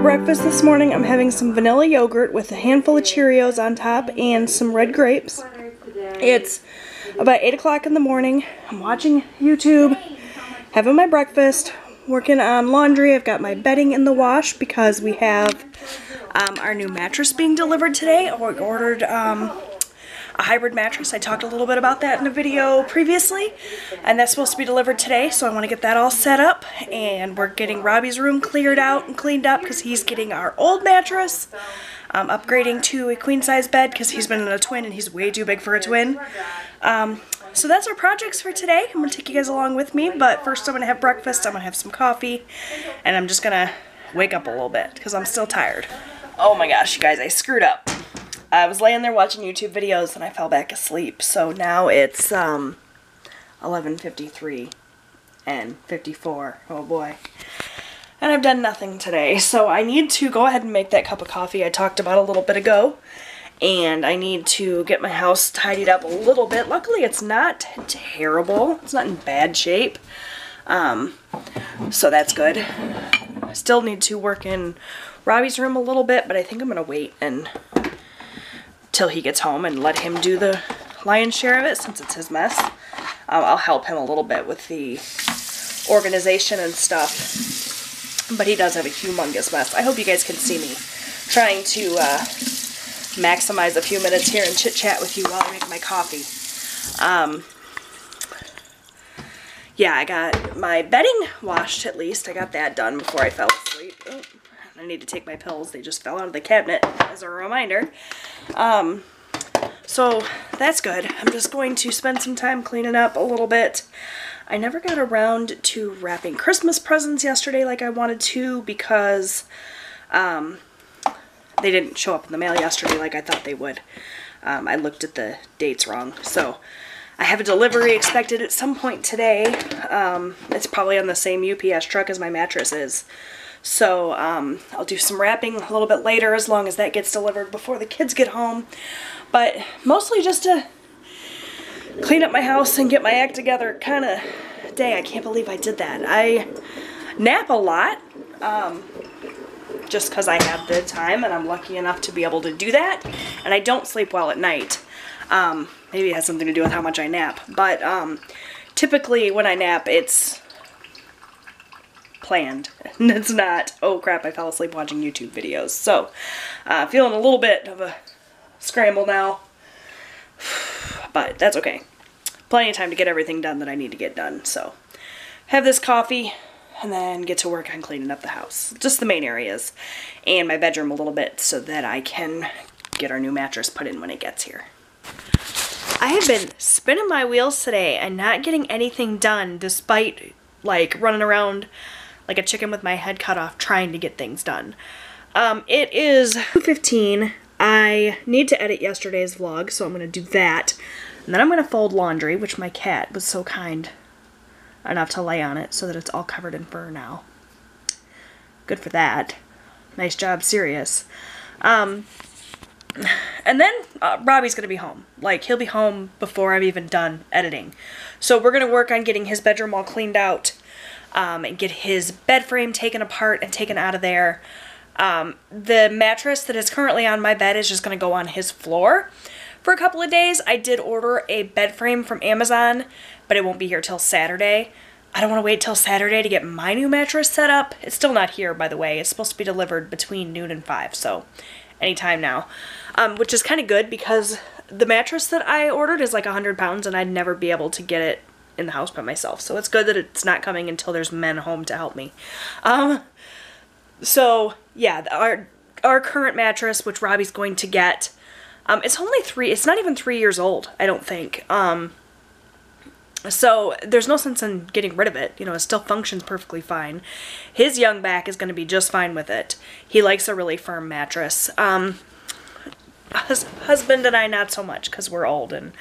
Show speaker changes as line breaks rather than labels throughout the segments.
breakfast this morning, I'm having some vanilla yogurt with a handful of Cheerios on top and some red grapes. It's about 8 o'clock in the morning. I'm watching YouTube, having my breakfast, working on laundry. I've got my bedding in the wash because we have our new mattress being delivered today. I ordered a hybrid mattress. I talked a little bit about that in a video previously, and that's supposed to be delivered today, so I want to get that all set up. And we're getting Robbie's room cleared out and cleaned up because he's getting our old mattress, upgrading to a queen size bed because he's been in a twin and he's way too big for a twin. So that's our projects for today. I'm going to take you guys along with me, but first I'm going to have breakfast, I'm going to have some coffee, and I'm just going to wake up a little bit because I'm still tired. Oh my gosh, you guys, I screwed up. I was laying there watching YouTube videos and I fell back asleep. So now it's 11:53 and 54. Oh boy. And I've done nothing today. So I need to go ahead and make that cup of coffee I talked about a little bit ago. And I need to get my house tidied up a little bit. Luckily it's not terrible. It's not in bad shape. So that's good. I still need to work in Robbie's room a little bit, but I think I'm going to wait till he gets home and let him do the lion's share of it since it's his mess. I'll help him a little bit with the organization and stuff, but he does have a humongous mess. I hope you guys can see me trying to maximize a few minutes here and chit chat with you while I make my coffee. Yeah, I got my bedding washed at least. I got that done before I fell asleep. Oh, I need to take my pills. They just fell out of the cabinet as a reminder. So that's good. I'm just going to spend some time cleaning up a little bit. I never got around to wrapping Christmas presents yesterday like I wanted to because they didn't show up in the mail yesterday like I thought they would. I looked at the dates wrong. So I have a delivery expected at some point today. It's probably on the same UPS truck as my mattress is. So I'll do some wrapping a little bit later as long as that gets delivered before the kids get home. But mostly just to clean up my house and get my act together kind of day. I can't believe I did that. I nap a lot just because I have the time and I'm lucky enough to be able to do that. And I don't sleep well at night. Maybe it has something to do with how much I nap. But typically when I nap, it's planned. It's not, oh crap, I fell asleep watching YouTube videos. So, feeling a little bit of a scramble now. But that's okay. Plenty of time to get everything done that I need to get done. So, have this coffee and then get to work on cleaning up the house. Just the main areas. And my bedroom a little bit so that I can get our new mattress put in when it gets here. I have been spinning my wheels today and not getting anything done despite like running around like a chicken with my head cut off trying to get things done. It is 2:15. I need to edit yesterday's vlog, so I'm going to do that. And then I'm going to fold laundry, which my cat was so kind enough to lay on it so that it's all covered in fur now. Good for that. Nice job, Sirius. And then Robbie's going to be home. Like, he'll be home before I'm even done editing. So we're going to work on getting his bedroom all cleaned out and get his bed frame taken apart and taken out of there. The mattress that is currently on my bed is just going to go on his floor for a couple of days. I did order a bed frame from Amazon, but it won't be here till Saturday. I don't want to wait till Saturday to get my new mattress set up. It's still not here, by the way. It's supposed to be delivered between noon and 5, so anytime now. Which is kind of good because the mattress that I ordered is like 100 pounds and I'd never be able to get it in the house by myself. So it's good that it's not coming until there's men home to help me. So yeah, our current mattress, which Robbie's going to get, it's not even 3 years old, I don't think. So there's no sense in getting rid of it. You know, it still functions perfectly fine. His young back is going to be just fine with it. He likes a really firm mattress. Husband and I not so much because we're old and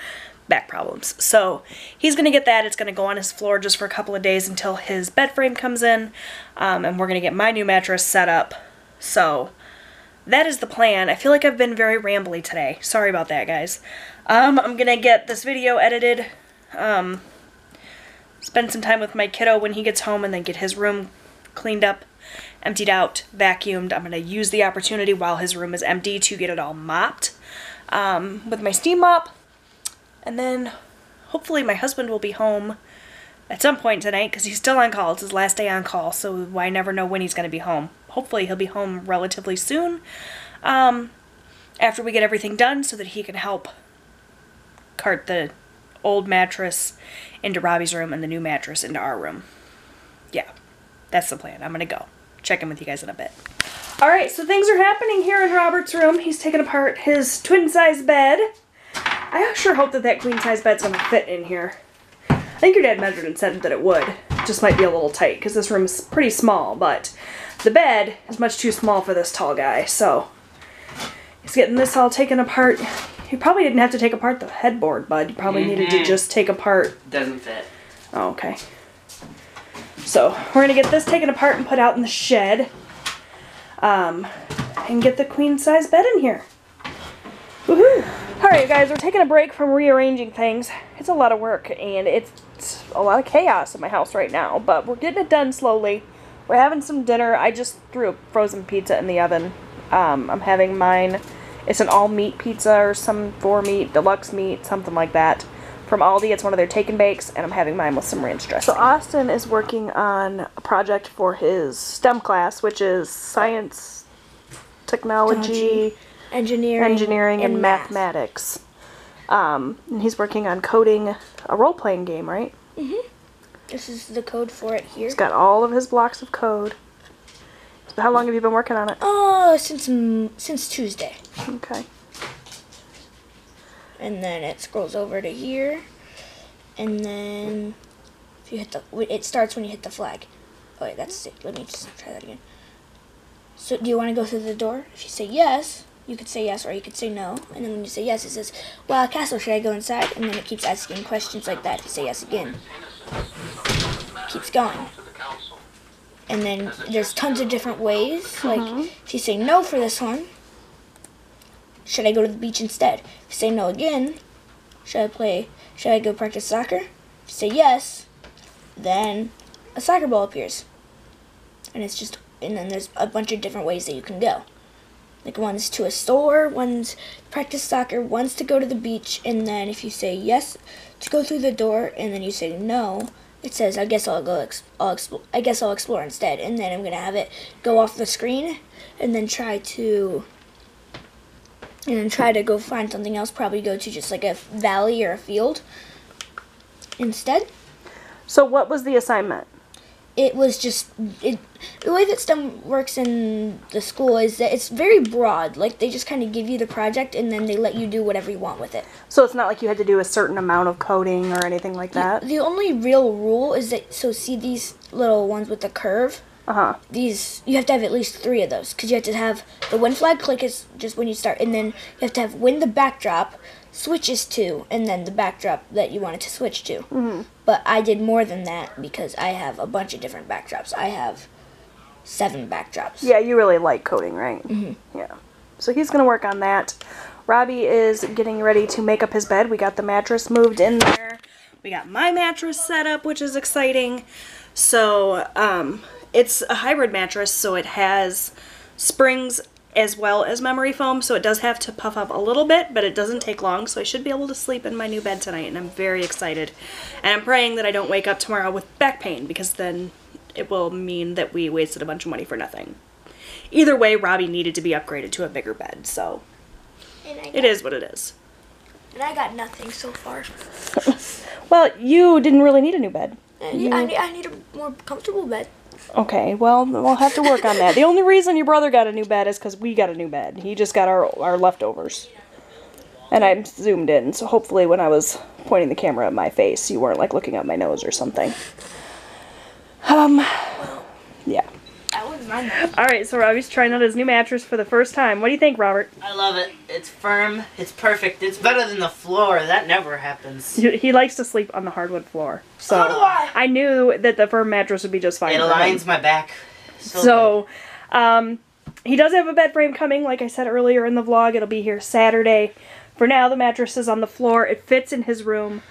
back problems. So he's going to get that. It's going to go on his floor just for a couple of days until his bed frame comes in. And we're going to get my new mattress set up. So that is the plan. I feel like I've been very rambly today. Sorry about that, guys. I'm going to get this video edited. Spend some time with my kiddo when he gets home and then get his room cleaned up, emptied out, vacuumed. I'm going to use the opportunity while his room is empty to get it all mopped with my steam mop. And then hopefully my husband will be home at some point tonight because he's still on call. It's his last day on call, so I never know when he's going to be home. Hopefully he'll be home relatively soon after we get everything done so that he can help cart the old mattress into Robbie's room and the new mattress into our room. Yeah, that's the plan. I'm going to go. Check in with you guys in a bit. Alright, so things are happening here in Robert's room. He's taking apart his twin-size bed. I sure hope that that queen-size bed's going to fit in here. I think your dad measured and said that it would. It just might be a little tight because this room is pretty small, but the bed is much too small for this tall guy, so he's getting this all taken apart. You probably didn't have to take apart the headboard, bud. You probably needed to just take apart...
Doesn't fit.
Oh, okay. So, we're going to get this taken apart and put out in the shed. And get the queen-size bed in here. Woohoo! Alright, guys, we're taking a break from rearranging things. It's a lot of work, and it's a lot of chaos in my house right now, but we're getting it done slowly. We're having some dinner. I just threw a frozen pizza in the oven. I'm having mine... It's an all-meat pizza or some 4-meat, deluxe meat, something like that. From Aldi, it's one of their take and bakes, and I'm having mine with some ranch dressing. So Austin is working on a project for his STEM class, which is science, technology, engineering and mathematics. And he's working on coding a role-playing game, right?
Mm-hmm. This is the code for it here.
He's got all of his blocks of code. So how long have you been working on it?
Oh, since Tuesday.
Okay.
And then it scrolls over to here, and then if you hit it starts when you hit the flag. Oh wait, that's it. Let me just try that again. So do you want to go through the door? If you say yes, you could say yes, or you could say no. And then when you say yes, it says, "Well, castle, should I go inside?" And then it keeps asking questions like that. If you say yes again, it keeps going. And then there's tons of different ways. Like if you say no for this one, should I go to the beach instead? If you say no again, should I go practice soccer? If you say yes, then a soccer ball appears. And then there's a bunch of different ways that you can go. Like one's to a store, one's practice soccer, one's to go to the beach, and then if you say yes to go through the door and then you say no, it says I guess I'll explore instead, and then I'm gonna have it go off the screen and then try to go find something else, probably go to just like a valley or a field instead.
So what was the assignment?
It was just, the way that STEM works in the school is that it's very broad. Like they just kind of give you the project and then they let you do whatever you want with it.
So it's not like you had to do a certain amount of coding or anything like that?
The only real rule is that, so see these little ones with the curve? These, you have to have at least 3 of those, because you have to have the when flag click is just when you start, and then you have to have when the backdrop switches to, and then the backdrop that you want it to switch to. But I did more than that because I have a bunch of different backdrops. I have 7 backdrops.
Yeah, you really like coding, right? Yeah. So he's going to work on that. Robbie is getting ready to make up his bed. We got the mattress moved in there. We got my mattress set up, which is exciting. So, it's a hybrid mattress, so it has springs as well as memory foam, so it does have to puff up a little bit, but it doesn't take long, so I should be able to sleep in my new bed tonight, and I'm very excited. And I'm praying that I don't wake up tomorrow with back pain, because then it will mean that we wasted a bunch of money for nothing. Either way, Robbie needed to be upgraded to a bigger bed, so it is what it is.
And I got nothing so far.
Well, you didn't really need a new bed.
I need a more comfortable bed.
Okay, well, we'll have to work on that. The only reason your brother got a new bed is because we got a new bed. He just got our leftovers. And I'm zoomed in, so hopefully when I was pointing the camera at my face, you weren't, like, looking at my nose or something. Yeah.
That was my nose.
Alright, so Robbie's trying out his new mattress for the first time. What do you think, Robert?
I love it. It's firm. It's perfect. It's better than the floor. That never happens.
He likes to sleep on the hardwood floor. So
do I.
I knew that the firm mattress would be just fine.
It aligns my back.
So he does have a bed frame coming, like I said earlier in the vlog. It'll be here Saturday. For now, the mattress is on the floor. It fits in his room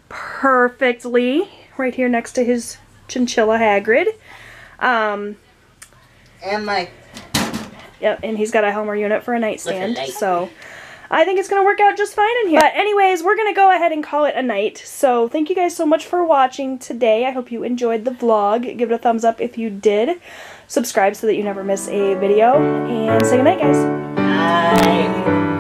perfectly. Right here next to his chinchilla Hagrid.
And my...
Yep, and he's got a Helmer unit for a nightstand,
light.
so I think it's going to work out just fine in here. But anyways, we're going to go ahead and call it a night. So thank you guys so much for watching today. I hope you enjoyed the vlog. Give it a thumbs up if you did. Subscribe so that you never miss a video. And say goodnight, guys.
Bye.